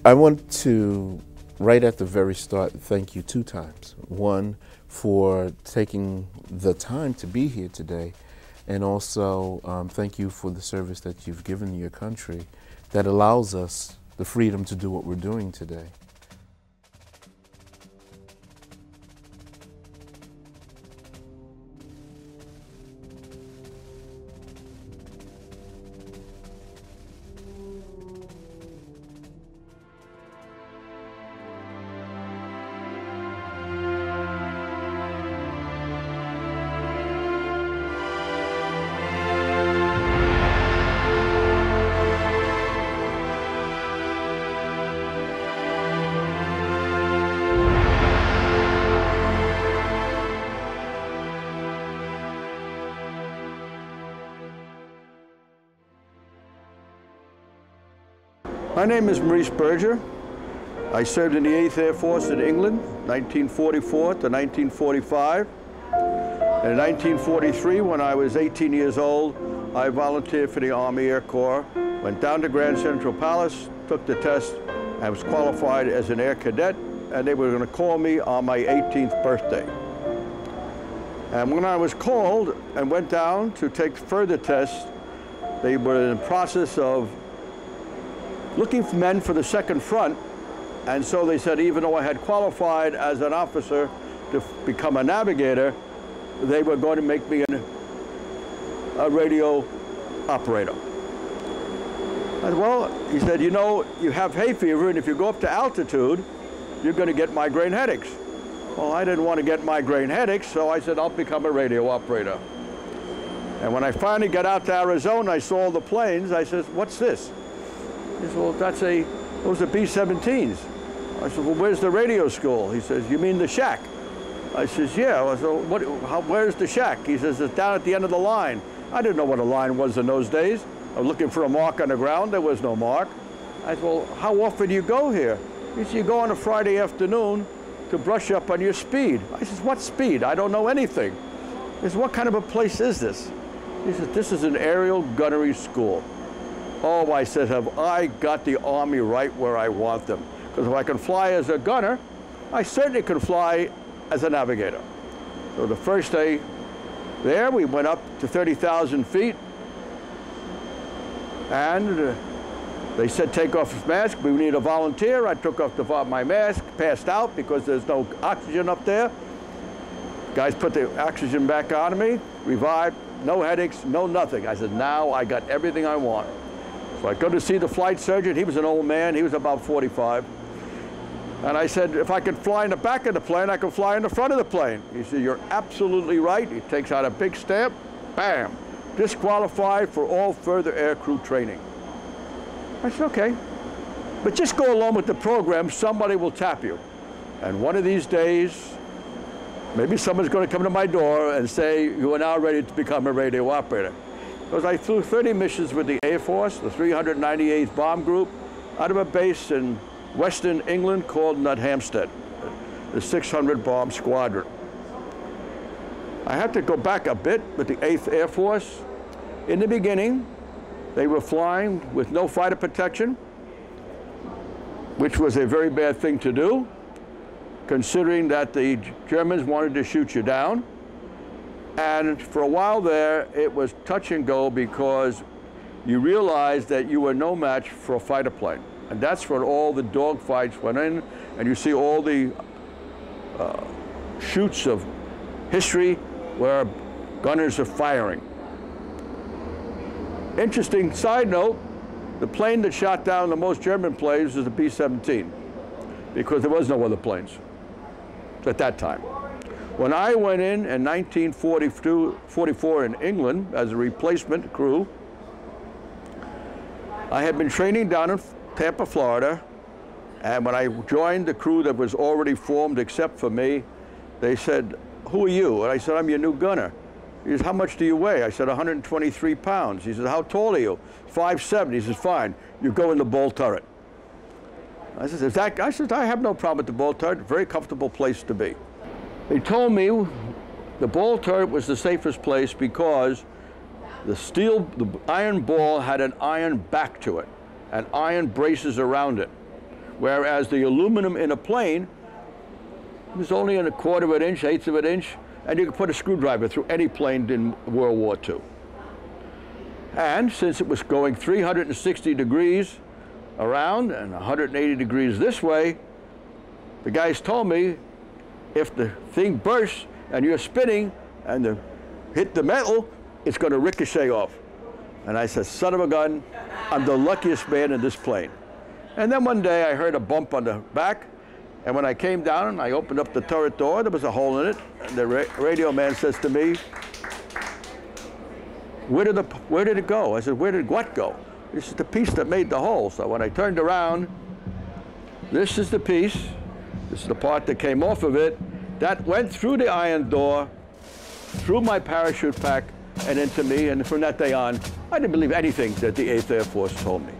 I want to, right at the very start, thank you 2 times. One, for taking the time to be here today, and also thank you for the service that you've given your country that allows us the freedom to do what we're doing today. My name is Maurice Berger. I served in the 8th Air Force in England, 1944 to 1945. And in 1943, when I was 18 years old, I volunteered for the Army Air Corps, went down to Grand Central Palace, took the test, and was qualified as an air cadet, and they were going to call me on my 18th birthday. And when I was called and went down to take further tests, they were in the process of looking for men for the second front, and so they said even though I had qualified as an officer to become a navigator, they were going to make me a radio operator. I said, well, he said, you know, you have hay fever, and if you go up to altitude, you're going to get migraine headaches. Well, I didn't want to get migraine headaches, so I said, I'll become a radio operator. And when I finally got out to Arizona, I saw the planes. I said, what's this? He said, well, those are B-17s. I said, well, where's the radio school? He says, you mean the shack? I says, yeah. I said, where's the shack? He says, it's down at the end of the line. I didn't know what a line was in those days. I was looking for a mark on the ground. There was no mark. I said, well, how often do you go here? He said, you go on a Friday afternoon to brush up on your speed. I says, what speed? I don't know anything. He says, what kind of a place is this? He says, this is an aerial gunnery school. Oh, I said, have I got the Army right where I want them? Because if I can fly as a gunner, I certainly can fly as a navigator. So the first day there, we went up to 30,000 feet, and they said, take off his mask. We need a volunteer. I took off my mask, passed out because there's no oxygen up there. Guys put the oxygen back on me, revived, no headaches, no nothing. I said, now I got everything I want. So I go to see the flight surgeon. He was an old man. He was about 45. And I said, if I could fly in the back of the plane, I could fly in the front of the plane. He said, you're absolutely right. He takes out a big stamp, bam, disqualified for all further aircrew training. I said, okay, but just go along with the program. Somebody will tap you. And one of these days, maybe someone's going to come to my door and say, you are now ready to become a radio operator. Because I flew 30 missions with the Air Force, the 398th Bomb Group, out of a base in Western England called Nut Hampstead, the 600 Bomb Squadron. I had to go back a bit with the 8th Air Force. In the beginning, they were flying with no fighter protection, which was a very bad thing to do, considering that the Germans wanted to shoot you down. And for a while there, it was touch and go because you realized that you were no match for a fighter plane. And that's when all the dogfights went in, and you see all the shoots of history where gunners are firing. Interesting side note, the plane that shot down the most German planes was the B-17, because there was no other planes at that time. When I went in 1944 in England as a replacement crew, I had been training down in Tampa, Florida, and when I joined the crew that was already formed except for me, they said, who are you? And I said, I'm your new gunner. He said, how much do you weigh? I said, 123 pounds. He said, how tall are you? 5'7". He says, fine, you go in the ball turret. I said, I have no problem with the ball turret, very comfortable place to be. They told me the ball turret was the safest place because the iron ball had an iron back to it and iron braces around it. whereas the aluminum in a plane was only in 1/4 of an inch, 1/8 of an inch, and you could put a screwdriver through any plane in World War II. And since it was going 360 degrees around and 180 degrees this way, the guys told me if the thing bursts and you're spinning and hit the metal, it's going to ricochet off. And I said, son of a gun, I'm the luckiest man in this plane. And then one day I heard a bump on the back, and when I came down and I opened up the turret door, there was a hole in it, and the radio man says to me, where did it go? I said, where did what go? This is the piece that made the hole. So when I turned around, this is the piece. This is the part that came off of it. That went through the iron door, through my parachute pack, and into me. And from that day on, I didn't believe anything that the 8th Air Force told me.